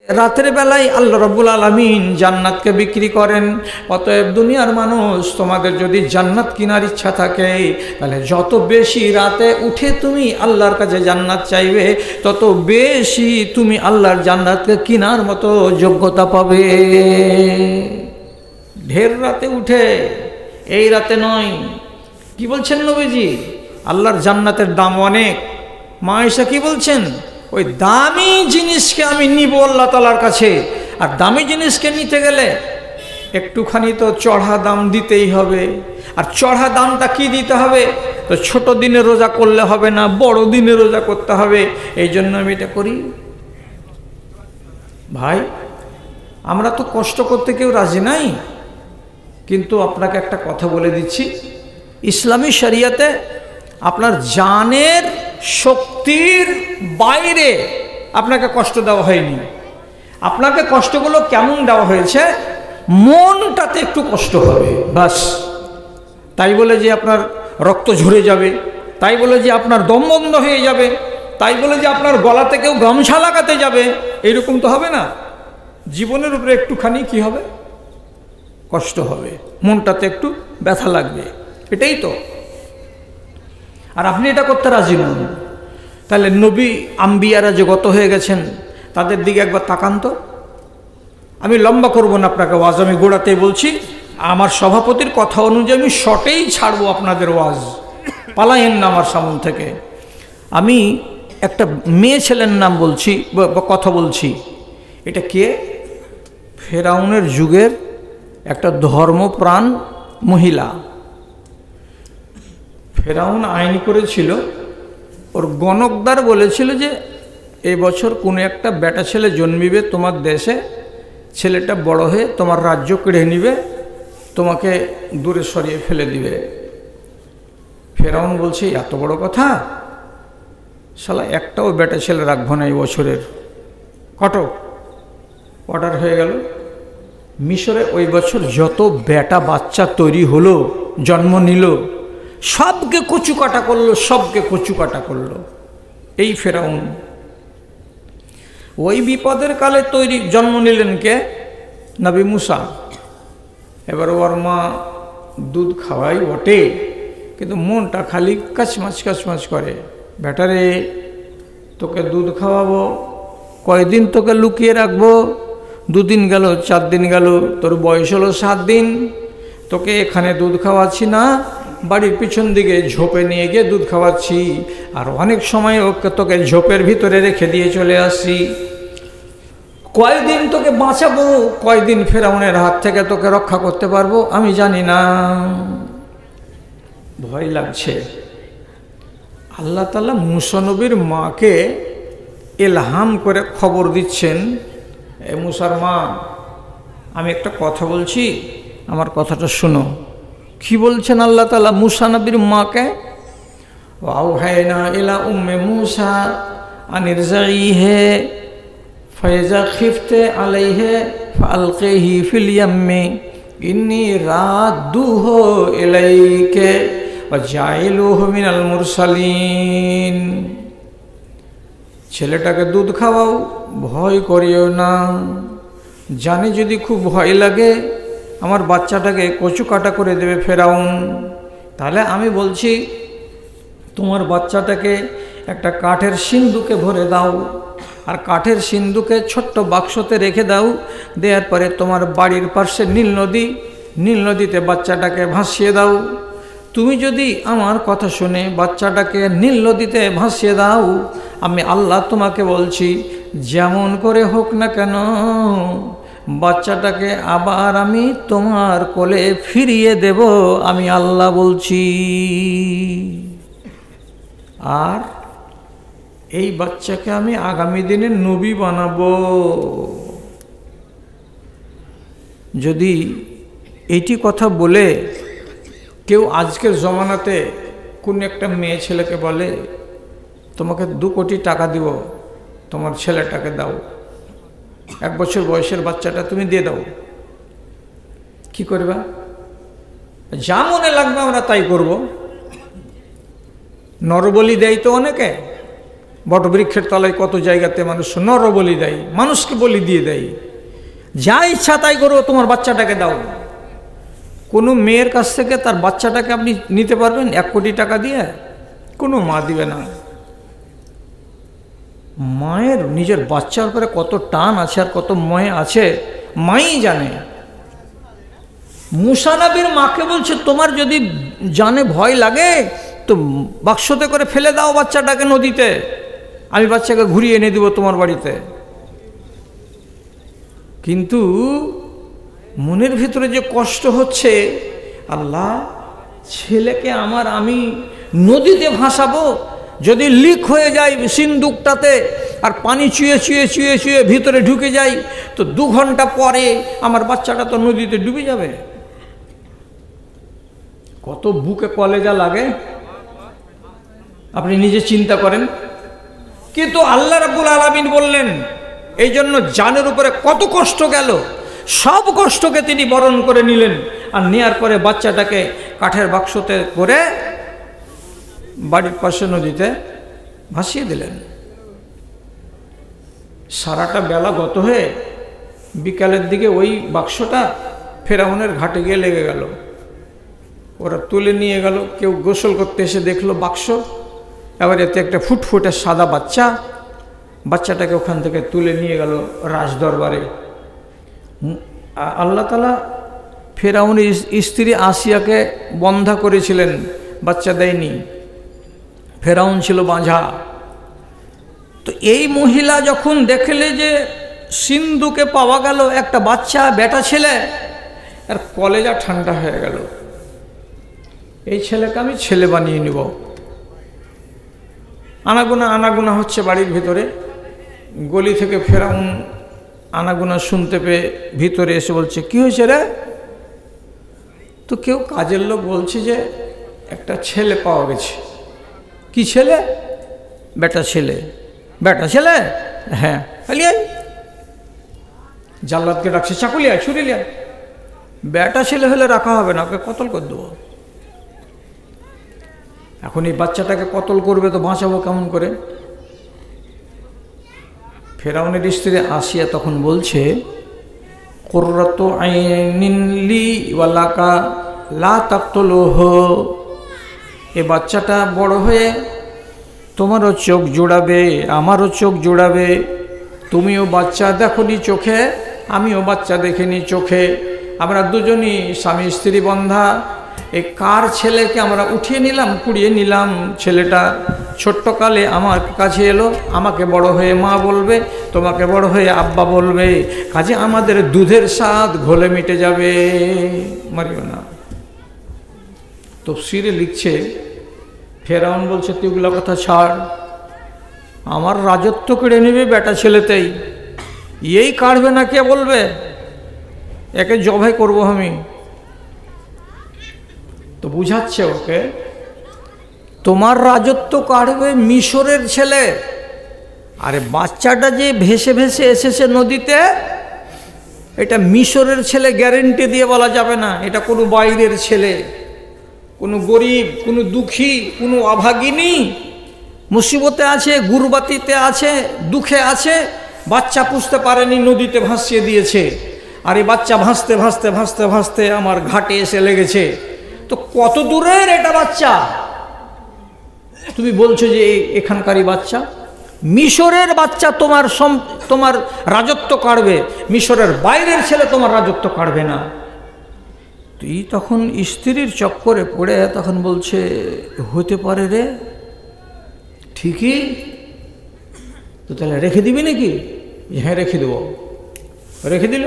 রাতের বেলায় আল্লাহ রাব্বুল আলামিন জান্নাতকে বিক্রি করেন। অতএব দুনিয়ার মানুষ, তোমাদের যদি জান্নাত কেনার ইচ্ছা থাকে তাহলে যত বেশি রাতে উঠে তুমি আল্লাহর কাছে জান্নাত চাইবে, তত বেশি তুমি আল্লাহর জান্নাতকে কেনার মতো যোগ্যতা পাবে। ঢের রাতে উঠে, এই রাতে নয়। কি বলছেন নবীজি? আল্লাহর জান্নাতের দাম অনেক। মা আয়েশা কি বলছেন? ওই দামি জিনিসকে আমি নিব আল্লাহ তাআলার কাছে, আর দামি জিনিসকে নিতে গেলে একটুখানি তো চড়া দাম দিতেই হবে। আর চড়া দামটা কি দিতে হবে? তো ছোট দিনে রোজা করলে হবে না, বড় দিনে রোজা করতে হবে। এই জন্য আমি এটা করি। ভাই, আমরা তো কষ্ট করতে কেউ রাজি নাই, কিন্তু আপনাকে একটা কথা বলে দিচ্ছি, ইসলামী শরিয়াতে আপনার জানের শক্তির বাইরে আপনাকে কষ্ট দেওয়া হয়নি। আপনাকে কষ্টগুলো কেমন দেওয়া হয়েছে? মনটাতে একটু কষ্ট হবে বাস। তাই বলে যে আপনার রক্ত ঝরে যাবে, তাই বলে যে আপনার দম বন্ধ হয়ে যাবে, তাই বলে যে আপনার গলাতে কেউ গামছা লাগাতে যাবে, এইরকম তো হবে না। জীবনের উপরে একটুখানি কি হবে? কষ্ট হবে, মনটাতে একটু ব্যথা লাগবে, এটাই তো। আর আপনি এটা করতে রাজি নন। তাহলে নবী আম্বিয়ারা যে গত হয়ে গেছেন তাদের দিকে একবার তাকান তো। আমি লম্বা করব না আপনাকে ওয়াজ, আমি গোড়াতেই বলছি, আমার সভাপতির কথা অনুযায়ী আমি শর্টেই ছাড়বো আপনাদের ওয়াজ, পালায়েন না আমার সামনে থেকে। আমি একটা মেয়ে ছেলের নাম বলছি বা কথা বলছি। এটা কে? ফেরাউনের যুগের একটা ধর্মপ্রাণ মহিলা। ফেরাউন আইন করেছিল, ওর গণকদার বলেছিল যে এই বছর কোনো একটা বেটা ছেলে জন্মিবে তোমার দেশে, ছেলেটা বড় হয়ে তোমার রাজ্য কেড়ে নিবে, তোমাকে দূরে সরিয়ে ফেলে দিবে। ফেরাউন বলছে এত বড় কথা, শালা একটাও বেটা ছেলে রাখবো না এই বছরের। কটক অর্ডার হয়ে গেল। মিশরে ওই বছর যত বেটা বাচ্চা তৈরি হলো, জন্ম নিল, সবকে কচু কাটা করলো, সবকে কচু কাটা করলো এই ফেরাউন। ওই বিপদের কালে জন্ম নিলেন কে? নবী মুসা। এবার ওর মা দুধ খাওয়াই বটে, কিন্তু মনটা খালি কাচমাচ কাচমাচ করে। বেটারে, তোকে দুধ খাওয়াবো, কয়দিন তোকে লুকিয়ে রাখবো? 2 দিন গেল, 4 দিন গেল, তোর বয়স হলো 7 দিন, তোকে এখানে দুধ খাওয়াচ্ছি না, বাড়ির পিছন দিকে ঝোপে নিয়ে গিয়ে দুধ খাওয়াচ্ছি, আর অনেক সময় তোকে ঝোপের ভিতরে রেখে দিয়ে চলে আসছি। কয়দিন তোকে বাঁচাবো, কয়দিন ফেরাউনের হাত থেকে তোকে রক্ষা করতে পারবো আমি জানি না। ভয় লাগছে। আল্লাহ তাআলা মুসা নবীর মাকে ইলহাম করে খবর দিচ্ছেন, এ মুসার মা, আমি একটা কথা বলছি, আমার কথাটা শোনো। কি বলছেন আল্লাহ তাআলা মুসা নবীর মাকে? ওয়াওহাইনা ইলা উম্মে মুসা আনিরজাইহি ফাইজা খিফতে আলাইহি ফালকিহি ফিল ইয়াম্মি ইন্নী রাদুহু ইলাইকা ওয়া জাইলুহু মিনাল মুরসালিন। ছেলেটাকে দুধ খাওয়াও, ভয় করিও না। জানে যদি খুব ভয় লাগে আমার বাচ্চাটাকে কচু কাটা করে দেবে ফেরাউন, তাহলে আমি বলছি তোমার বাচ্চাটাকে একটা কাঠের সিন্ধুকে ভরে দাও, আর কাঠের সিন্ধুকে ছোট্ট বাক্সতে রেখে দাও। দেওয়ার পরে তোমার বাড়ির পাশে নীল নদী, নীল নদীতে বাচ্চাটাকে ভাসিয়ে দাও। তুমি যদি আমার কথা শুনে বাচ্চাটাকে নীল নদীতে ভাসিয়ে দাও, আমি আল্লাহ তোমাকে বলছি যেমন করে হোক না কেন বাচ্চাটাকে আবার আমি তোমার কোলে ফিরিয়ে দেব, আমি আল্লাহ বলছি। আর এই বাচ্চাকে আমি আগামী দিনে নবী বানাবো। যদি এইটি কথা বলে কেউ আজকের জমানাতে কোন একটা মেয়ে ছেলেকে বলে তোমাকে 2 কোটি টাকা দিব, তোমার ছেলেটাকে দাও, 1 বছর বয়সের বাচ্চাটা তুমি দিয়ে দাও, কি করবা? যা মনে লাগবে আমরা তাই করব। নরবলি দেয় তো অনেকে, বটবৃক্ষের তলায় কত জায়গাতে মানুষ নর বলি দেয়, মানুষকে বলি দিয়ে দেয়। যা ইচ্ছা তাই করো, তোমার বাচ্চাটাকে দাও। কোনো মেয়ের কাছ থেকে তার বাচ্চাটাকে আপনি নিতে পারবেন 1 কোটি টাকা দিয়ে? কোনো মা দিবে না। মায়ের নিজের বাচ্চার উপরে কত টান আছে আর কত ময় আছে মাই জানে। মুসা নবীর মাকে বলছে, তোমার যদি জানে ভয় লাগে তো বাক্সতে করে ফেলে দাও বাচ্চাটাকে নদীতে, আমি বাচ্চাকে ঘুরিয়ে এনে দিব তোমার বাড়িতে। কিন্তু মনের ভিতরে যে কষ্ট হচ্ছে, আল্লাহ ছেলেকে আমি নদীতে ভাসাবো, যদি লিক হয়ে যায় সিন্দুকটাতে আর পানি চুয়ে চুয়ে চুয়ে চুয়ে ভিতরে ঢুকে যায় তো 2 ঘন্টা পরে আমার বাচ্চাটা তো নদীতে ডুবে যাবে। কত বুকে কলেজা লাগে আপনি নিজে চিন্তা করেন। কিন্তু আল্লাহ রাব্বুল আলামিন বললেন, এই জন্য জানের উপরে কত কষ্ট গেল, সব কষ্টকে তিনি বরণ করে নিলেন। আর নেয়ার পরে বাচ্চাটাকে কাঠের বাক্সতে করে বাড়ির পাশে নদীতে ভাসিয়ে দিলেন। সারাটা বেলা গত হয়ে বিকালের দিকে ওই বাক্সটা ফেরাউনের ঘাটে গিয়ে লেগে গেল। ওরা তুলে নিয়ে গেল, কেউ গোসল করতে এসে দেখলো বাক্স, এবার এতে একটা ফুটফুটে সাদা বাচ্চা। বাচ্চাটাকে ওখান থেকে তুলে নিয়ে গেল রাজ দরবারে। আল্লাহ তাআলা ফেরাউনের স্ত্রী আসিয়াকে বন্ধা করেছিলেন, বাচ্চা দেয়নি, ফেরাউন ছিল বাঁঝা। তো এই মহিলা যখন দেখলে যে সিন্ধুকে পাওয়া গেল একটা বাচ্চা, বেটা ছেলে, আর কলেজা ঠান্ডা হয়ে গেল, এই ছেলেকে আমি ছেলে বানিয়ে নিব। আনাগোনা হচ্ছে বাড়ির ভিতরে। গলি থেকে ফেরাউন আনাগোনা শুনতে পেয়ে ভিতরে এসে বলছে, কি হয়েছে রে? তো কেউ কাজের লোক বলছে যে একটা ছেলে পাওয়া গেছে। কি ছেলে? বেটা ছেলে। বেটা ছেলে? হ্যাঁ। আলিয়াই জাল্লাদকে ডাকছে, চাকুলিয়া ছুরি লিয়া। বেটা ছেলে হলে রাখা হবে না, ওকে কতল করে দেবো। এখন এই বাচ্চাটাকে কতল করবে তো বাঁচাবো কেমন করে? ফেরাউনের স্ত্রী আসিয়া তখন বলছে, কুররাতু আইনিন লি ওয়া লাকা লা তাকতুলুহু, এ বাচ্চাটা বড় হয়ে তোমারও চোখ জোড়াবে, আমারও চোখ জোড়াবে। তুমিও বাচ্চা দেখোনি চোখে, আমিও বাচ্চা দেখিনি চোখে, আমরা দুজনই স্বামী স্ত্রী বন্ধা। এই কার ছেলেকে আমরা উঠিয়ে নিলাম, কুড়িয়ে নিলাম। ছেলেটা ছোট্টকালে আমার কাছে এলো, আমাকে বড় হয়ে মা বলবে, তোমাকে বড় হয়ে আব্বা বলবে, কাজে আমাদের দুধের স্বাদ ঘোলে মিটে যাবে। মারিও না। তাফসীরে লিখছে, ফেরাউন বলছে, তুই ওগুলো কথা ছাড়, আমার রাজত্ব কেড়ে নেবে বেটা ছেলেতেই, এই কাটবে না কে বলবে, একে জবাই করবো আমি। তো বুঝাচ্ছে ওকে, তোমার রাজত্ব কাটবে মিশরের ছেলে। আরে বাচ্চাটা যে ভেসে ভেসে এসেছে নদীতে, এটা মিশরের ছেলে গ্যারেন্টি দিয়ে বলা যাবে না, এটা কোনো বাইরের ছেলে, কোনো গরিব, কোনো দুঃখী, কোনো অভাগিনী মুসিবতে আছে, গুরবাতিতে আছে, দুঃখে আছে, বাচ্চা পুষতে পারেনি, নদীতে ভাসিয়ে দিয়েছে। আর এই বাচ্চা ভাসতে ভাসতে ভাসতে ভাসতে আমার ঘাটে এসে লেগেছে। তো কত দূরের এটা বাচ্চা, তুমি বলছো যে এখানকারই বাচ্চা? মিশরের বাচ্চা তোমার রাজত্ব কাটবে, মিশরের বাইরের ছেলে তোমার রাজত্ব কাটবে না। তুই তখন স্ত্রীর চক্করে পড়ে তখন বলছে, হতে পারে রে, ঠিকই তো, তাহলে রেখে দিবি নাকি? হ্যাঁ রেখে দেবো। রেখে দিল।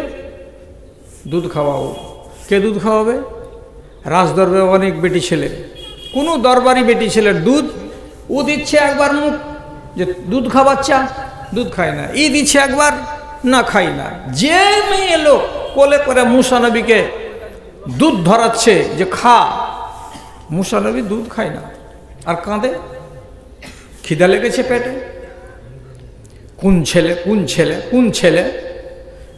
দুধ খাওয়াও। কে দুধ খাওয়াবে? রাজদরবারে অনেক বেটি ছেলে, কোনো দরবারি বেটি ছেলের দুধ ও দিচ্ছে একবার মুখ যে দুধ খাওয়াচ্ছা, দুধ খায় না। ই দিচ্ছে একবার, না খাই না। যে মেয়ে এলো কোলে করে মুসা নবীকে দুধ ধরাচ্ছে যে খা, মুসা নবী দুধ খায় না আর কাঁদে, খিদা লেগেছে পেটে। কোন ছেলে, কোন ছেলে, কোন ছেলে?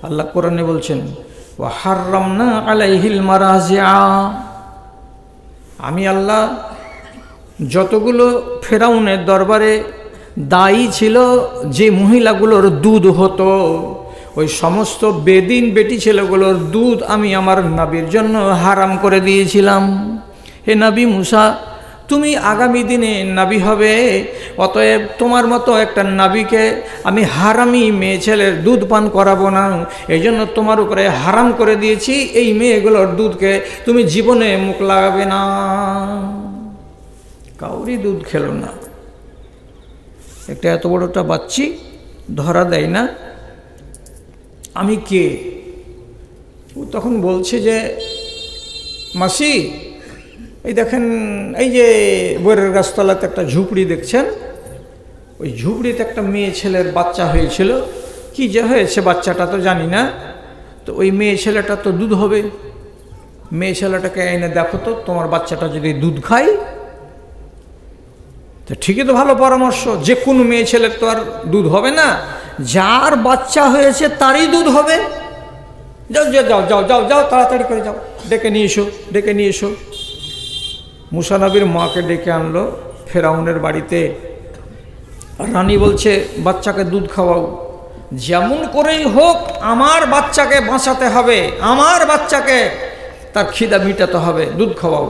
আল্লাহ কোরআনে বলছেন, ওয়া হাররামনা আলাইহিল মারাজিআ, আমি আল্লাহ যতগুলো ফেরাউনের দরবারে দায়ী ছিল যে মহিলাগুলোর দুধ হতো, ওই সমস্ত বেদিন বেটি ছেলেগুলোর দুধ আমি আমার নবীর জন্য হারাম করে দিয়েছিলাম। হে নবী মুসা, তুমি আগামী দিনে নবী হবে, অতএব তোমার মতো একটা নবীকে আমি হারামি মেয়ে ছেলের দুধ পান করাবো না, এই জন্য তোমার উপরে হারাম করে দিয়েছি, এই মেয়েগুলোর দুধকে তুমি জীবনে মুখ লাগাবে না। কাউরি দুধ খেলো না। একটা এত বড়টা বাচ্চি ধরা দেয় না, আমি কে? ও তখন বলছে যে মাসি, এই দেখেন, এই যে বইয়ের গাছতলাতে একটা ঝুপড়ি দেখছেন, ওই ঝুপড়িতে একটা মেয়ে ছেলের বাচ্চা হয়েছিল। কি যে হয়েছে বাচ্চাটা তো জানি না, তো ওই মেয়ে ছেলেটা তো দুধ হবে। মেয়ে ছেলেটাকে এনে দেখো তো, তোমার বাচ্চাটা যদি দুধ খায় তো ঠিকই তো, ভালো পরামর্শ। যে কোনো মেয়ে ছেলের তো আর দুধ হবে না, যার বাচ্চা হয়েছে তারই দুধ হবে। যাও যাও যাও যাও যাও যাও, তাড়াতাড়ি করে যাও, ডেকে নিয়ে এসো, ডেকে নিয়ে এসো। মুসা নবীর মাকে ডেকে আনলো ফেরাউনের বাড়িতে। রানী বলছে বাচ্চাকে দুধ খাওয়াও, যেমন করেই হোক আমার বাচ্চাকে বাঁচাতে হবে, আমার বাচ্চাকে তার খিদা মিটাতে হবে, দুধ খাওয়াও।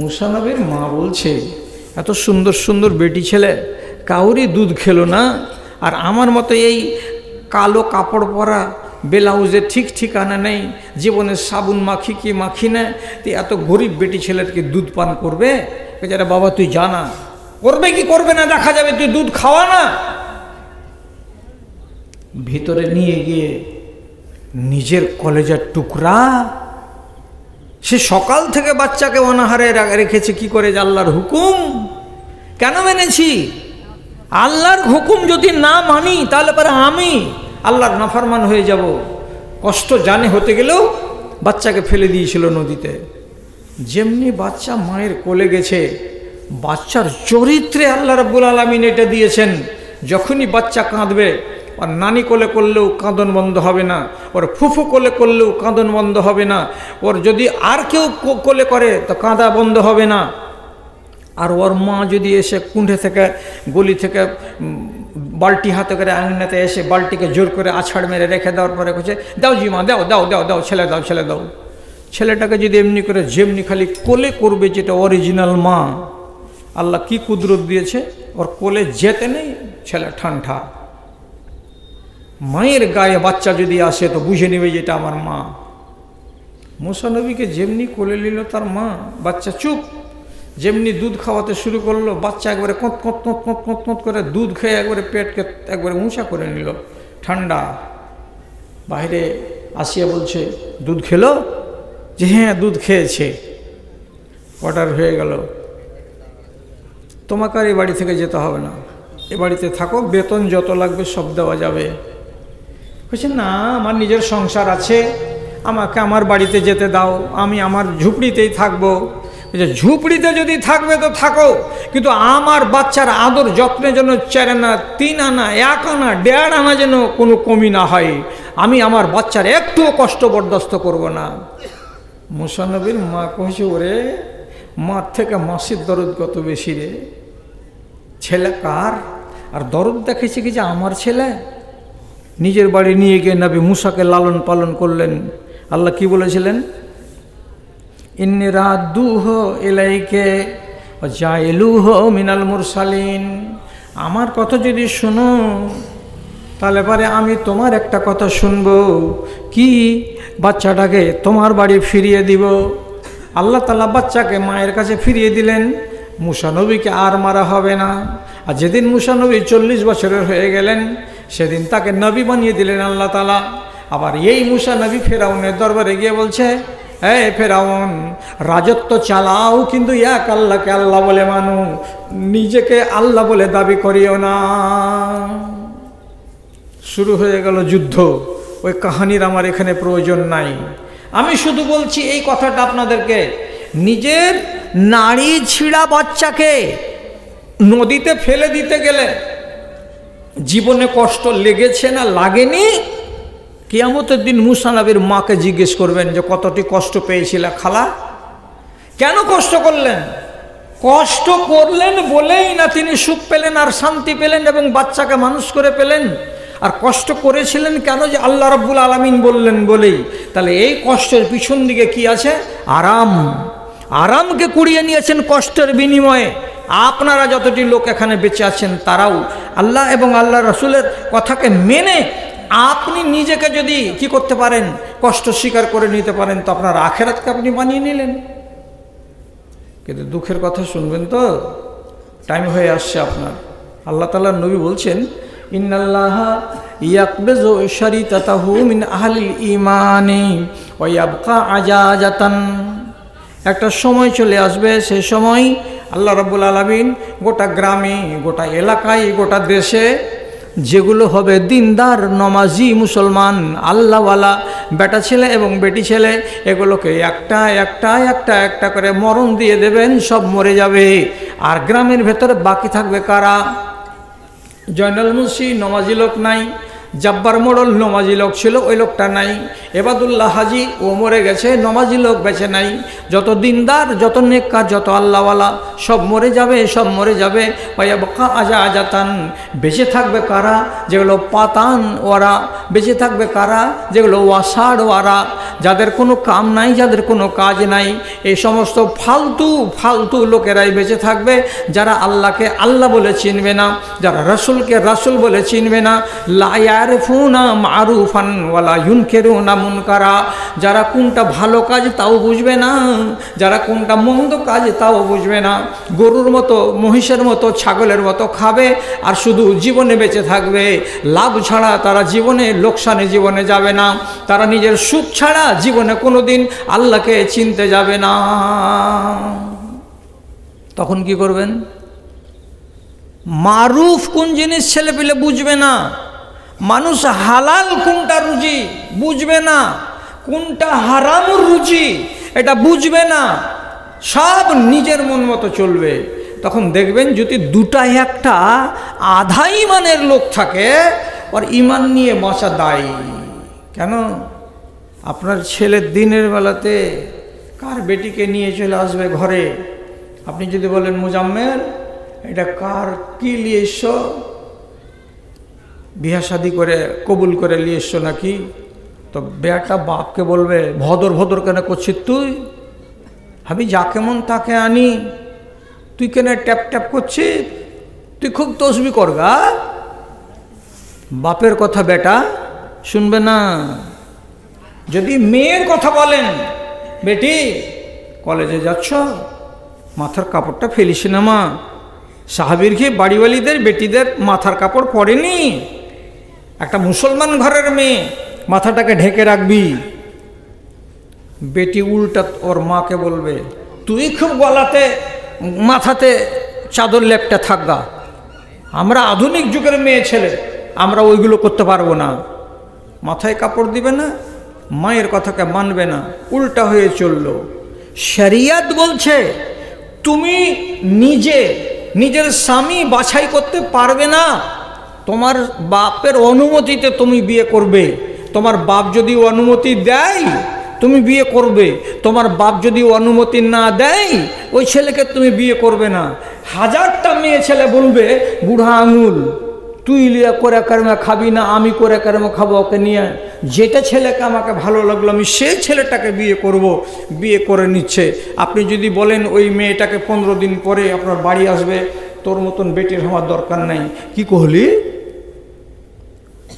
মুসা নবীর মা বলছে এত সুন্দর সুন্দর বেটি ছেলে কাউরি দুধ খেলো না, আর আমার মতো এই কালো কাপড় পরা, ব্লাউজে ঠিক ঠিকানা নেই, জীবনে সাবুন মাখি কি মাখি না, তুই এত গরিব বেটি ছেলেকে দুধ পান করবে? বেচারা বাবা তুই জানা, করবে কি করবে না দেখা যাবে, তুই দুধ খাওয়া না। ভিতরে নিয়ে গিয়ে নিজের কলেজের টুকরা, সে সকাল থেকে বাচ্চাকে অনাহারে রেখেছে কি করে? আল্লাহর হুকুম কেন মেনেছি? আল্লাহর হুকুম যদি না মানি তাহলে পরে আমি আল্লাহর নাফরমান হয়ে যাব। কষ্ট জানে হতে গেলেও বাচ্চাকে ফেলে দিয়েছিল নদীতে। যেমনি বাচ্চা মায়ের কোলে গেছে, বাচ্চার চরিত্রে আল্লাহ রাব্বুল আলামিন এটা দিয়েছেন, যখনই বাচ্চা কাঁদবে, আর নানি কোলে করলেও কাঁদন বন্ধ হবে না, ওর ফুফু কোলে করলেও কাঁদন বন্ধ হবে না, ওর যদি আর কেউ কোলে করে তো কাঁদা বন্ধ হবে না। আর ওর মা যদি এসে কুণ্ঠে থেকে গলি থেকে বালতি হাতে করে আঙিনাতে এসে বালতিকে জোর করে আছাড় মেরে রেখে দেওয়ার পরে বলছে দাও জি মা, দাও দাও দাও দাও, ছেলে দাও ছেলে দাও। ছেলেটাকে যদি এমনি করে যেমনি খালি কোলে করবে, যেটা অরিজিনাল মা, আল্লাহ কি কুদরত দিয়েছে, ওর কোলে যেতে নেই, ছেলে ঠান্ডা। মায়ের গায়ে বাচ্চা যদি আসে তো বুঝে নেবে যেটা আমার মা। মুসা নবীকে যেমনি কোলে নিল তার মা, বাচ্চা চুপ। যেমনি দুধ খাওয়াতে শুরু করলো, বাচ্চা একবারে কঁত কঁত কঁত কঁত কঁত কঁত করে দুধ খেয়ে একবারে পেটকে একবারে উঁচা করে নিল, ঠান্ডা। বাইরে আসিয়া বলছে দুধ খেলো? যে হ্যাঁ দুধ খেয়েছে। অর্ডার হয়ে গেল, তোমাকে আর এই বাড়ি থেকে যেতে হবে না, এ বাড়িতে থাকো, বেতন যত লাগবে সব দেওয়া যাবে। বলছে না, আমার নিজের সংসার আছে, আমাকে আমার বাড়িতে যেতে দাও, আমি আমার ঝুপড়িতেই থাকবো। ঝুপড়িতে যদি থাকবে তো থাকো, কিন্তু আমার বাচ্চার আদর যত্নের জন্য 4 আনা 3 আনা 1 আনা 1.5 আনা যেন কোনো কমি না হয়, আমি আমার বাচ্চার একটুও কষ্ট বরদাস্ত করব না। মুসা নবীর মা কইছে ওরে, মার থেকে মাসির দরদ কত বেশি রে, ছেলে কার? আর দরদ দেখেছে কি যে আমার ছেলে। নিজের বাড়ি নিয়ে গিয়ে নবী মুসাকে লালন পালন করলেন। আল্লাহ কি বলেছিলেন? ইন্নী রাদ্দুহু ইলাইকে ওয়া জাইলুহু মিনাল মুরসালিন। আমার কথা যদি শোনো তাহলে পরে আমি তোমার একটা কথা শুনবো, কি? বাচ্চাটাকে তোমার বাড়ি ফিরিয়ে দিব। আল্লাহ তাআলা বাচ্চাকে মায়ের কাছে ফিরিয়ে দিলেন। মুসা নবীকে আর মারা হবে না। আর যেদিন মুসা নবী 40 বছরের হয়ে গেলেন, সেদিন তাকে নবী বানিয়ে দিলেন আল্লাহ তাআলা। আবার এই মুসা নবী ফেরাউনের দরবারে গিয়ে বলছে, এই ফেরাউন, রাজত্ব চালাও কিন্তু এক আল্লাহকে আল্লাহ বলে মানো, নিজেকে আল্লাহ বলে দাবি করিও না। শুরু হয়ে গেল যুদ্ধ। ওই কাহিনীর আমার এখানে প্রয়োজন নাই। আমি শুধু বলছি এই কথাটা আপনাদেরকে, নিজের নারী ছিঁড়া বাচ্চাকে নদীতে ফেলে দিতে গেলে জীবনে কষ্ট লেগেছে না লাগেনি? কিয়ামতের দিন মুসা নবীর মাকে জিজ্ঞেস করবেন যে কতটি কষ্ট পেয়েছিল খালা, কেন কষ্ট করলেন? কষ্ট করলেন বলেই না তিনি সুখ পেলেন আর শান্তি পেলেন এবং বাচ্চাকে মানুষ করে পেলেন। আর কষ্ট করেছিলেন কেন? যে আল্লাহ রাব্বুল আলামিন বললেন বলেই। তাহলে এই কষ্টের পিছন দিকে কি আছে? আরাম। আরামকে কুড়িয়ে নিয়েছেন কষ্টের বিনিময়ে। আপনারা যতটি লোক এখানে বেঁচে আছেন তারাও আল্লাহ এবং আল্লাহ রসুলের কথাকে মেনে আপনি নিজেকে যদি কি করতে পারেন, কষ্ট স্বীকার করে নিতে পারেন, তো আপনার আখেরাতকে আপনি বানিয়ে নিলেন। কিন্তু দুঃখের কথা শুনবেন তো, টাইম হয়ে আসছে আপনার। আল্লাহ তাআলার নবী বলছেন, ইন্নাল্লাহা ইয়াকবিজু শারিতাতাহু মিন আহলিল ঈমানি ওয়া ইয়াবকা আজাজাতান। একটা সময় চলে আসবে, সেই সময় আল্লাহ রাব্বুল আলামিন গোটা গ্রামে, গোটা এলাকায়, গোটা দেশে যেগুলো হবে দিনদার নমাজি মুসলমান আল্লাহওয়ালা বেটা ছেলে এবং বেটি ছেলে, এগুলোকে একটা একটা একটা একটা করে মরণ দিয়ে দেবেন, সব মরে যাবে। আর গ্রামের ভেতরে বাকি থাকবে কারা? জয়নাল মুন্সি নমাজি লোক নাই, জব্বার মোড়ল নমাজি লোক ছিল, ওই লোকটা নাই। এবাদুল্লাহ হাজি ও মরে গেছে, নমাজি লোক বেঁচে নাই। যত দিনদার, যত নেককার, যত আল্লাহওয়ালা সব মরে যাবে, সব মরে যাবে। ওয়ায়াবকা আজাজাতান, বেঁচে থাকবে কারা? যেগুলো পাতান ওয়ারা, বেঁচে থাকবে কারা? যেগুলো ওয়াসার ওয়ারা, যাদের কোনো কাম নাই, যাদের কোনো কাজ নাই। এই সমস্ত ফালতু ফালতু লোকেরাই বেঁচে থাকবে, যারা আল্লাহকে আল্লাহ বলে চিনবে না, যারা রাসূলকে রাসূল বলে চিনবে না। লা ইয়ারিফুনা মারুফান ওয়ালা ইউনকিরুনা মুনকারা, যারা কোনটা ভালো কাজ তাও বুঝবে না, যারা কোনটা মন্দ কাজ তাও বুঝবে না। গরুর মতো, মহিষের মতো, ছাগলের মতো খাবে আর শুধু জীবনে বেঁচে থাকবে। লাভ ছাড়া তারা জীবনে, লোকসানে জীবনে যাবে না। তারা নিজের সুখ ছাড়া জীবনে কোনোদিন আল্লাহকে চিনতে যাবে না। তখন কি করবেন? মারুফ কোন জিনিস ছেলে পেলে বুঝবে না। মানুষ হালাল কোনটা রুজি বুঝবে না, কোনটা হারাম রুজি এটা বুঝবে না। সব নিজের মন মতো চলবে। তখন দেখবেন যদি দুটা একটা আধা ইমানের লোক থাকে, আর ইমান নিয়ে বাঁচা দায়ী। কেন? আপনার ছেলের দিনের বেলাতে কার বেটিকে নিয়ে চলে আসবে ঘরে, আপনি যদি বলেন মুজাম্মেল এটা কার কি নিয়ে এসছো, বিয়া শাদি করে কবুল করে নিয়ে এসছো নাকি, তো বেয়াটা বাপকে বলবে ভদর ভদর কেন করছিস তুই? আমি যা কেমন তাকে আনি, তুই কেন ট্যাপ ট্যাপ করছিস? তুই খুব তসবি করগা। বাপের কথা বেটা শুনবে না। যদি মেয়ের কথা বলেন, বেটি কলেজে যাচ্ছ, মাথার কাপড়টা ফেলিস না মা। সাহাবীর কি বাড়িওয়ালিদের বেটিদের মাথার কাপড় পরেনি? একটা মুসলমান ঘরের মেয়ে মাথাটাকে ঢেকে রাখবি। বেটি উল্টা ওর মাকে বলবে তুই খুব গলাতে মাথাতে চাদর লেপটা থাকগা। আমরা আধুনিক যুগের মেয়ে ছেলে, আমরা ওইগুলো করতে পারবো না। মাথায় কাপড় দিবে না, মায়ের কথাকে মানবে না, উল্টা হয়ে চলল। শরিয়ত বলছে তুমি নিজের স্বামী বাছাই করতে পারবে না। তোমার বাপের অনুমতিতে তুমি বিয়ে করবে। তোমার বাপ যদি অনুমতি দেয় তুমি বিয়ে করবে, তোমার বাপ যদি অনুমতি না দেয় ওই ছেলেকে তুমি বিয়ে করবে না। হাজারটা মেয়ে ছেলে বলবে বুড়া আঙুল তুই লিয়া করে কারমে খাবি না, আমি করে কারমে খাবো ওকে নিয়ে। যেটা ছেলেকে আমাকে ভালো লাগলো আমি সেই ছেলেটাকে বিয়ে করব, বিয়ে করে নিচ্ছে। আপনি যদি বলেন ওই মেয়েটাকে 15 দিন পরে আপনার বাড়ি আসবে, তোর মতন বেটির হওয়ার দরকার নাই, কি কহলি?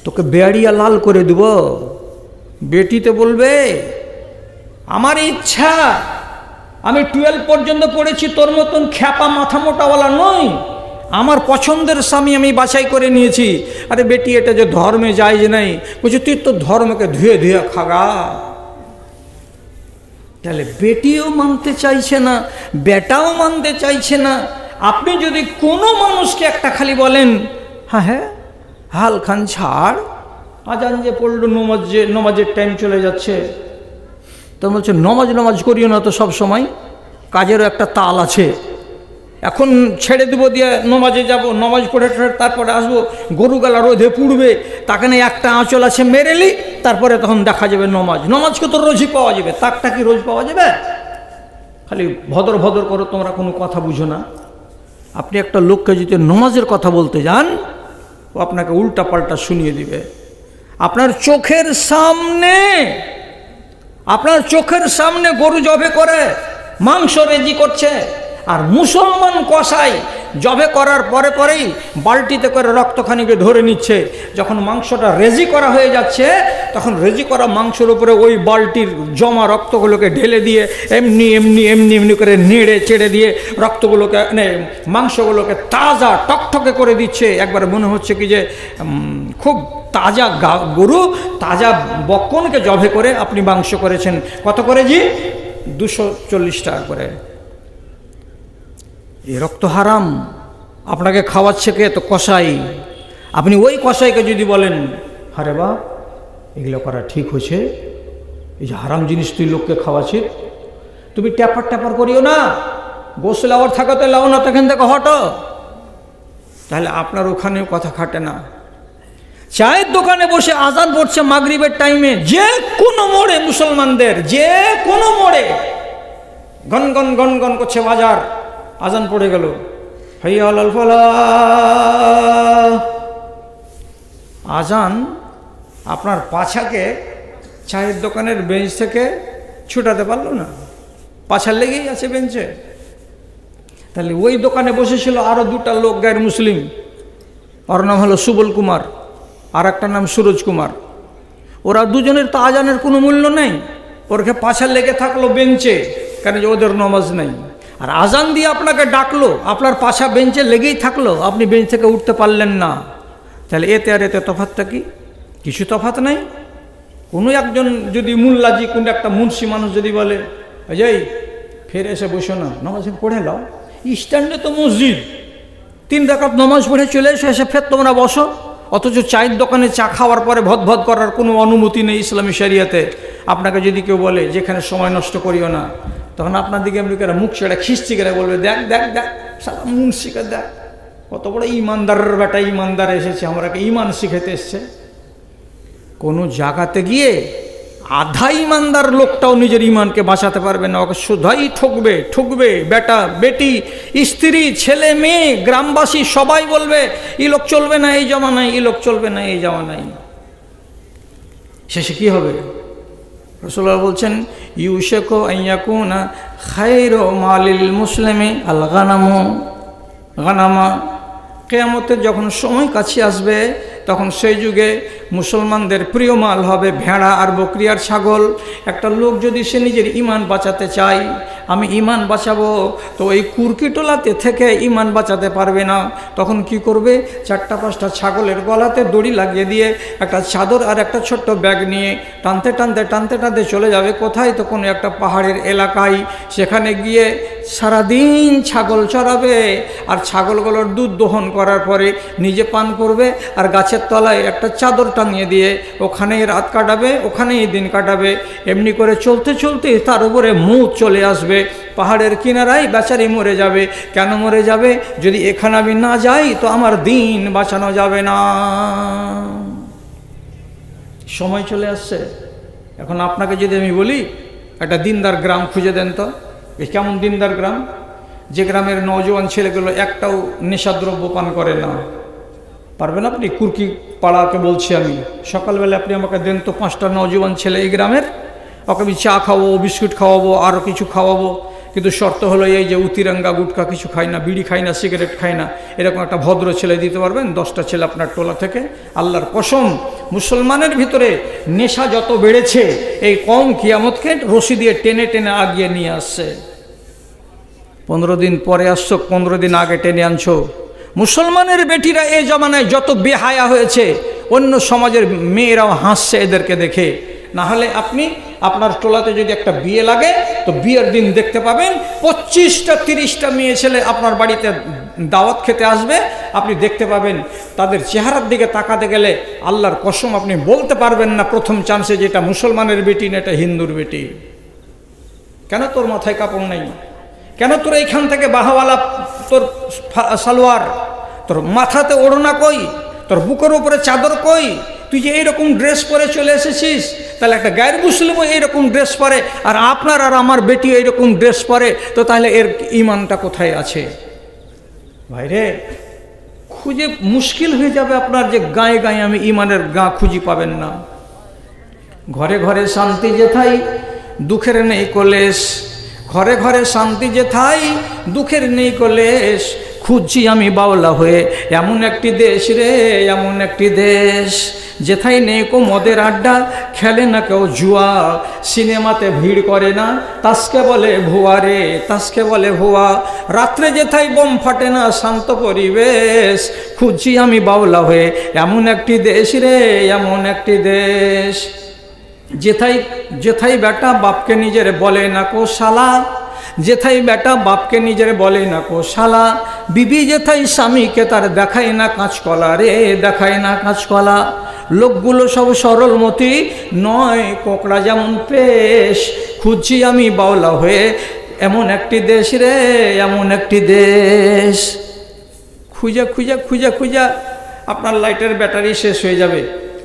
তোকে বেড়িয়া লাল করে দেব। বেটিতে বলবে আমার ইচ্ছা, আমি 12 পর্যন্ত পড়েছি, তোর মতন খ্যাপা মাথা মোটাওয়ালা নই, আমার পছন্দের স্বামী আমি বাছাই করে নিয়েছি। আরে বেটি এটা যে ধর্মে যায় যে নাই, বলছে তুই তো ধর্মকে ধুয়ে ধুয়ে খাগা। তাহলে বেটিও মানতে চাইছে না, বেটাও মানতে চাইছে না। আপনি যদি কোনো মানুষকে একটা খালি বলেন হ্যাঁ হাল খান ছাড়, আজান যে পড়লো, নমাজের টাইম চলে যাচ্ছে, তো বলছে নমাজ করিও না তো সব সময়, কাজেরও একটা তাল আছে। এখন ছেড়ে দেবো দিয়ে নমাজে যাব, নমাজ পড়ে তারপরে আসবো, গরু গালা রোদে পুড়বে, তাকে নিয়ে একটা আঁচল আছে মেরেলি, তারপরে তখন দেখা যাবে নমাজকে তো রোজই পাওয়া যাবে। তাকটা কি রোজ পাওয়া যাবে? খালি ভদর ভদর করো, তোমরা কোনো কথা বুঝো না। আপনি একটা লোককে যদি নামাজের কথা বলতে যান, ও আপনাকে উল্টা পাল্টা শুনিয়ে দিবে। আপনার চোখের সামনে গরু জবে করে মাংস রেজি করছে, আর মুসলমান কসাই জবে করার পরে পরেই বালতিতে করে রক্তখানিকে ধরে নিচ্ছে। যখন মাংসটা রেজি করা হয়ে যাচ্ছে, তখন রেজি করা মাংসের উপরে ওই বালতির জমা রক্তগুলোকে ঢেলে দিয়ে এমনি এমনি এমনি এমনি করে নেড়ে চেড়ে দিয়ে রক্তগুলোকে মাংসগুলোকে তাজা টকটকে করে দিচ্ছে। একবার মনে হচ্ছে কি যে খুব তাজা গরু, তাজা বকনকে জবে করে আপনি মাংস করেছেন। কত করে জি? 240 টাকা করে। এই রক্ত হারাম, আপনাকে খাওয়াচ্ছে কে? তো কসাই। আপনি ওই কসাইকে যদি বলেন, আরে বা এগুলো করা ঠিক হয়েছে, এই যে হারাম জিনিস তুই লোককে খাওয়াচ্ছি, তুমি ট্যাপার করিও না, গোসল আওয়ার থাকাতে লাও না, তখন থেকে হটো, তাহলে আপনার ওখানেও কথা খাটে না। চায়ের দোকানে বসে আজান পড়ছে মাগরিবের টাইমে, যে কোনো মোড়ে মুসলমানদের যে কোনো মোড়ে গন গন গন গন করছে বাজার, আজান পড়ে গেল, হাইয়া আলাল ফালাহ। আজান আপনার পাছাকে চায়ের দোকানের বেঞ্চ থেকে ছুটাতে পারলো না, পাছার লেগেই আছে বেঞ্চে। তাহলে ওই দোকানে বসেছিল আরো দুটা লোক গায়ের মুসলিম, ওর নাম হলো সুবল কুমার, আর একটা নাম সুরজ কুমার। ওরা দুজনের তো আজানের কোনো মূল্য নেই, ওরকে পাছার লেগে থাকলো বেঞ্চে, কেন যে ওদের নামাজ নেই। আর আজান দিয়ে আপনাকে ডাকলো, আপনার পাছা বেঞ্চে লেগেই থাকলো, আপনি বেঞ্চ থেকে উঠতে পারলেন না। তাহলে এতে আর এতে তফাৎটা কি? কিছু তফাৎ নাই। কোনো একজন যদি মুল্লাজি, কোন একটা মুন্সি মানুষ যদি বলে, যাই ফের এসে বসো না, নামাজ পড়ে নাও, স্ট্যান্ডে তো মসজিদ, 3 রাকাত নামাজ পড়ে চলে এসে ফের তোমরা বসো। অথচ চায়ের দোকানে চা খাওয়ার পরে ভদ করার কোনো অনুমতি নেই ইসলামী শরিয়াতে। আপনাকে যদি কেউ বলে যেখানে সময় নষ্ট করিও না, তখন আপনার দিকে এমনি করে মুখ ছেড়ে খিস্তি করে বলবে, দেখ দেখ দেখ সারা মুন্সিকে দেখ, কত বড় ইমানদারের বেটা, ইমানদার এসেছে, আমরাকে ইমান শিখাতে এসছে। কোনো জায়গাতে গিয়ে আধা ইমানদার লোকটাও নিজের ইমানকে বাঁচাতে পারবে না, ওকে শুধাই ঠকবে বেটা বেটি, স্ত্রী ছেলে মেয়ে গ্রামবাসী সবাই বলবে এই লোক চলবে না এই জামানায়, এই লোক চলবে না এই জামানায়। শেষে কি হবে? রাসূলুল্লাহ বলছেন, ইউশাকু আইয়াকুনা খায়রু মালিল মুসলিমি আল গানামা। কিয়ামতের যখন সময় কাছে আসবে, তখন সেই যুগে মুসলমানদের প্রিয় মাল হবে ভেড়া আর বকরি আর ছাগল। একটা লোক যদি সে নিজের ইমান বাঁচাতে চায়, আমি ইমান বাঁচাবো, তো এই কুরকিটোলাতে থেকে ইমান বাঁচাতে পারবে না। তখন কি করবে? 4-5টা ছাগলের গলাতে দড়ি লাগিয়ে দিয়ে একটা চাদর আর একটা ছোট্ট ব্যাগ নিয়ে টানতে টানতে চলে যাবে কোথায়? তো কোনো একটা পাহাড়ের এলাকায়। সেখানে গিয়ে সারাদিন ছাগল চড়াবে, আর ছাগলগুলোর দুধ দহন করার পরে নিজে পান করবে, আর গাছের তলায় একটা চাদর টাঙিয়ে দিয়ে ওখানেই রাত কাটাবে, ওখানেই দিন কাটাবে। এমনি করে চলতে চলতে তার উপরে মৌত চলে আসবে, পাহাড়ের কিনারায় বেচারি মরে যাবে। কেন মরে যাবে? যদি এখানে আমি না যাই তো আমার দিন বাঁচানো যাবে না। সময় চলে আসছে। এখন আপনাকে যদি আমি বলি একটা দিনদার গ্রাম খুঁজে দেন, তো কেমন দিনদার গ্রাম? যে গ্রামের নওজোয়ান ছেলেগুলো একটাও নেশাদ্রব্য পান করে না। পারবেন আপনি? কুরকি পাড়াকে বলছি আমি, সকালবেলা আপনি আমাকে দেন তো 5টা নওজোয়ান ছেলে এই গ্রামের, ওকে আমি চা খাওয়াবো, বিস্কুট খাওয়াবো, আরও কিছু খাওয়াবো, কিন্তু শর্ত হলো এই যে উতিরাঙ্গা গুটকা কিছু খাই না, বিড়ি খাই না, সিগারেট খাই না, এরকম একটা ভদ্র ছেলে দিতে পারবেন? 10টা ছেলে আপনার টোলা থেকে। আল্লাহর কসম, মুসলমানের ভিতরে নেশা যত বেড়েছে, এই কম কিয়ামতকে রশি দিয়ে টেনে টেনে আগিয়ে নিয়ে আসছে। 15 দিন পরে আসছো, 15 দিন আগে টেনে আনছো। মুসলমানের বেটিরা এই জমানায় যত বেহায়া হয়েছে, অন্য সমাজের মেয়েরাও হাসছে এদেরকে দেখে। না হলে আপনি আপনার টোলাতে যদি একটা বিয়ে লাগে, তো বিয়ের দিন দেখতে পাবেন 25টা 30টা মেয়ে ছেলে আপনার বাড়িতে দাওয়াত খেতে আসবে। আপনি দেখতে পাবেন তাদের চেহারার দিকে তাকাতে গেলে আল্লাহর কসম আপনি বলতে পারবেন না প্রথম চান্সে যে এটা মুসলমানের বেটি না এটা হিন্দুর বেটি। কেন তোর মাথায় কাপড় নেই? কেন তোর এইখান থেকে বাহাওয়ালা তোর সালোয়ার, তোর মাথাতে ওড়না কই, তোর বুকের উপরে চাদর কই? তুই যে এইরকম ড্রেস পরে চলে এসেছিস, তাহলে একটা গায়ের মুসলিমও এইরকম ড্রেস পরে, আর আপনার আর আমার বেটি এইরকম ড্রেস পরে, তো তাহলে এর ইমানটা কোথায় আছে? ভাইরে, খুঁজে মুশকিল হয়ে যাবে আপনার, যে গায়ে গায়ে আমি ইমানের গা খুঁজি পাবেন না। ঘরে ঘরে শান্তি যেথাই দুঃখের নেই কলেশ, ঘরে ঘরে শান্তি যেথাই দুঃখের নেই কলেশ, খুঁজছি আমি বাউলা হয়ে এমন একটি দেশ রে, এমন একটি দেশ যেথায় নেই কো মদের আড্ডা, খেলে না কেউ জুয়া, সিনেমাতে ভিড় করে না, তাসকে বলে ভুয়া রে, তাসকে বলে ভুয়া, রাত্রে যেথায় বোম ফাটে না, শান্ত পরিবেশ, খুঁজছি আমি বাউলা হয়ে এমন একটি দেশ রে, এমন একটি দেশ যেথায় যেথায় বেটা বাপকে নিজের বলে না কো শালা, যেথায় বেটা বাপকে নিজের বলে না কো শালা, বিবি যেথায় স্বামীকে তার দেখায় না কাঁচকলা রে, দেখায় না কাঁচকলা, লোকগুলো সব সরলমতি নয় কোকড়া যেমন পেশ, খুঁজছি আমি বাউলা হয়ে এমন একটি দেশ রে, এমন একটি দেশ। খুঁজা খুঁজা খুঁজা খুঁজা আপনার লাইটের ব্যাটারি শেষ হয়ে যাবে,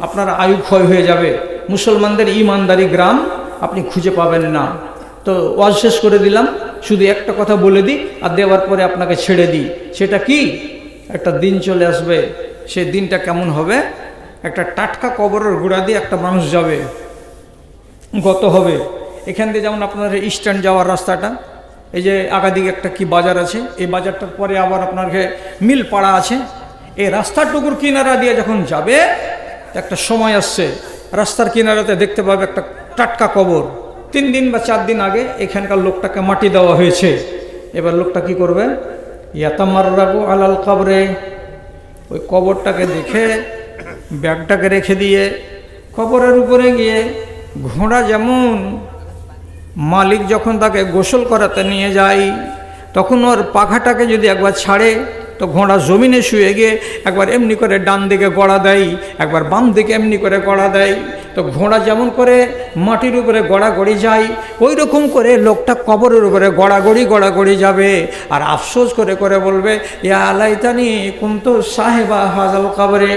আপনার আয়ু ক্ষয় হয়ে যাবে, মুসলমানদের ইমানদারি গ্রাম আপনি খুঁজে পাবেন না। তো ওয়াজ শেষ করে দিলাম, শুধু একটা কথা বলে দিই আর দেওয়ার পরে আপনাকে ছেড়ে দিই। সেটা কি? একটা দিন চলে আসবে, সেই দিনটা কেমন হবে? একটা টাটকা কবরের গোড়া দিয়ে একটা মানুষ যাবে, গত হবে। এখান দিয়ে যেমন আপনার স্ট্যান্ড যাওয়ার রাস্তাটা, এই যে আগাদিকে একটা কি বাজার আছে, এই বাজারটার পরে আবার আপনার মিল পাড়া আছে, এই রাস্তাটুকুর কিনারা দিয়ে যখন যাবে, একটা সময় আসছে রাস্তার কিনারাতে দেখতে পাবে একটা টাটকা কবর। 3 দিন বা 4 দিন আগে এখানকার লোকটাকে মাটি দেওয়া হয়েছে। এবার লোকটা কি করবে? ইয়াতামাররাগু আলাল কবরে, ওই কবরটাকে দেখে ব্যাগটাকে রেখে দিয়ে কবরের উপরে গিয়ে, ঘোড়া যেমন মালিক যখন তাকে গোসল করাতে নিয়ে যায়, তখন ওর পাখাটাকে যদি একবার ছাড়ে, তো ঘোড়া জমিনে শুয়ে গিয়ে একবার এমনি করে ডান দিকে গড়া দেয়, একবার বাম দিকে এমনি করে গড়া দেয়। তো ঘোড়া যেমন করে মাটির উপরে গড়াগড়ি যায়, ওই রকম করে লোকটা কবরের উপরে গড়াগড়ি যাবে, আর আফসোস করে করে বলবে, ইয়া লাইতানি কুনতু সাহেবা হাজাল কবরে,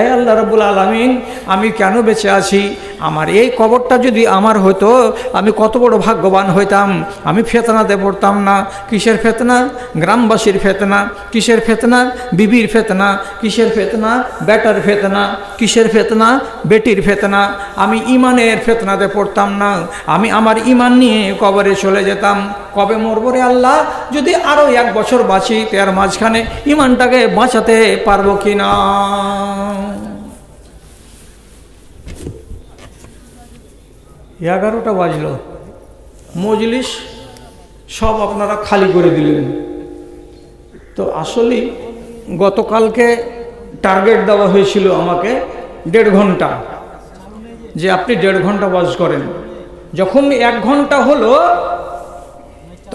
এই আল্লাহ রাব্বুল আলামিন, আমি কেন বেঁচে আছি? আমার এই কবরটা যদি আমার হতো, আমি কত বড় ভাগ্যবান হইতাম। আমি ফেতনাতে পড়তাম না। কিসের ফেতনা? গ্রামবাসীর ফেতনা। কিসের ফেতনা? বিবির ফেতনা। কিসের ফেতনা? বেটার ফেতনা। কিসের ফেতনা? বেটির ফেতনা। আমি ইমানের ফেতনাতে পড়তাম না, আমি আমার ইমান নিয়ে কবরে চলে যেতাম। কবে মরবো রে আল্লাহ? যদি আরও 1 বছর বাঁচি, তার মাঝখানে ইমানটাকে বাঁচাতে পারবো কি না? 11টা বাজলো, মজলিস সব আপনারা খালি করে দিলেন। তো আসলে গতকালকে টার্গেট দেওয়া হয়েছিল আমাকে 1.5 ঘন্টা, যে আপনি 1.5 ঘন্টা ওয়াজ করেন। যখন 1 ঘন্টা হলো,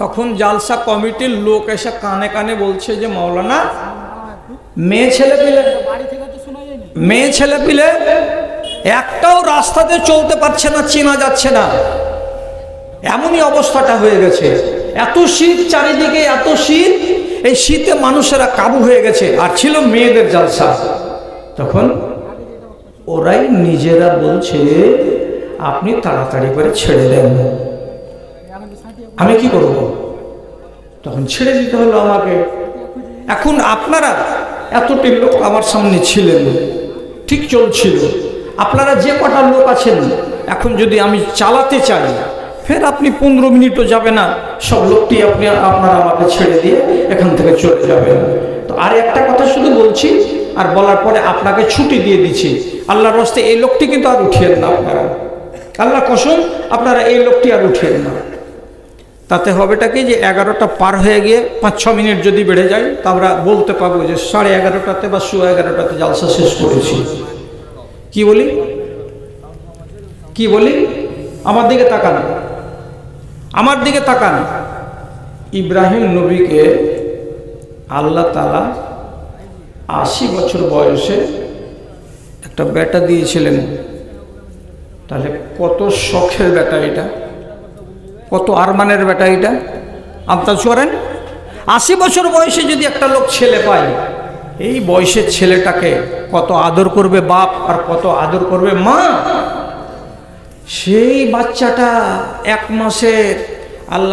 তখন জালসা কমিটির লোক এসে কানে কানে বলছে যে মাওলানা, মেয়ে ছেলে পিলে একটাও রাস্তাতে চলতে পারছে না, চেনা যাচ্ছে না, এমনই অবস্থাটা হয়ে গেছে। এত শীত চারিদিকে, এত শীত, এই শীতে মানুষেরা কাবু হয়ে গেছে। আর ছিল মেয়েদের জালসা। তখন ওরাই নিজেরা বলছে, আপনি তাড়াতাড়ি করে ছেড়ে দেন। আমি কি করব? তখন ছেড়ে দিতে হলো আমাকে। এখন আপনারা এতটি লোক আমার সামনে ছিলেন, ঠিক চলছিল। আপনারা যে কটা লোক আছেন, এখন যদি আমি চালাতে চাই, ফের আপনি 15 মিনিটও যাবে না, সব লোকটি আপনারা আমাকে ছেড়ে দিয়ে এখান থেকে চলে যাবেন। তো আর একটা কথা শুধু বলছি, আর বলার পরে আপনাকে ছুটি দিয়ে দিচ্ছি। আল্লাহর রাস্তে এই লোকটি কিন্তু আর উঠিয়েন না আপনারা, আল্লাহ কসম, আপনারা এই লোকটি আর উঠিয়েন না। তাতে হবেটা কি, যে 11টা পার হয়ে গিয়ে 5-6 মিনিট যদি বেড়ে যায়, তা আমরা বলতে পারবো যে 11:30টাতে বা 11:15টাতে জালসা শেষ করেছি। কি বলি? কি বলি? আমার দিকে তাকান, আমার দিকে তাকান। ইব্রাহিম নবীকে আল্লাহ তাআলা 80 বছর বয়সে একটা বেটা দিয়েছিলেন। তাহলে কত শখের বেটা এটা, কত আরমানের বেটা এটা। আন্দাজ করেন, 80 বছর বয়সে যদি একটা লোক ছেলে পায়, এই বয়সের ছেলেটাকে কত আদর করবে বাপ আর কত আদর করবে মা। সেই বাচ্চাটা 1 মাসের, আল্লাহ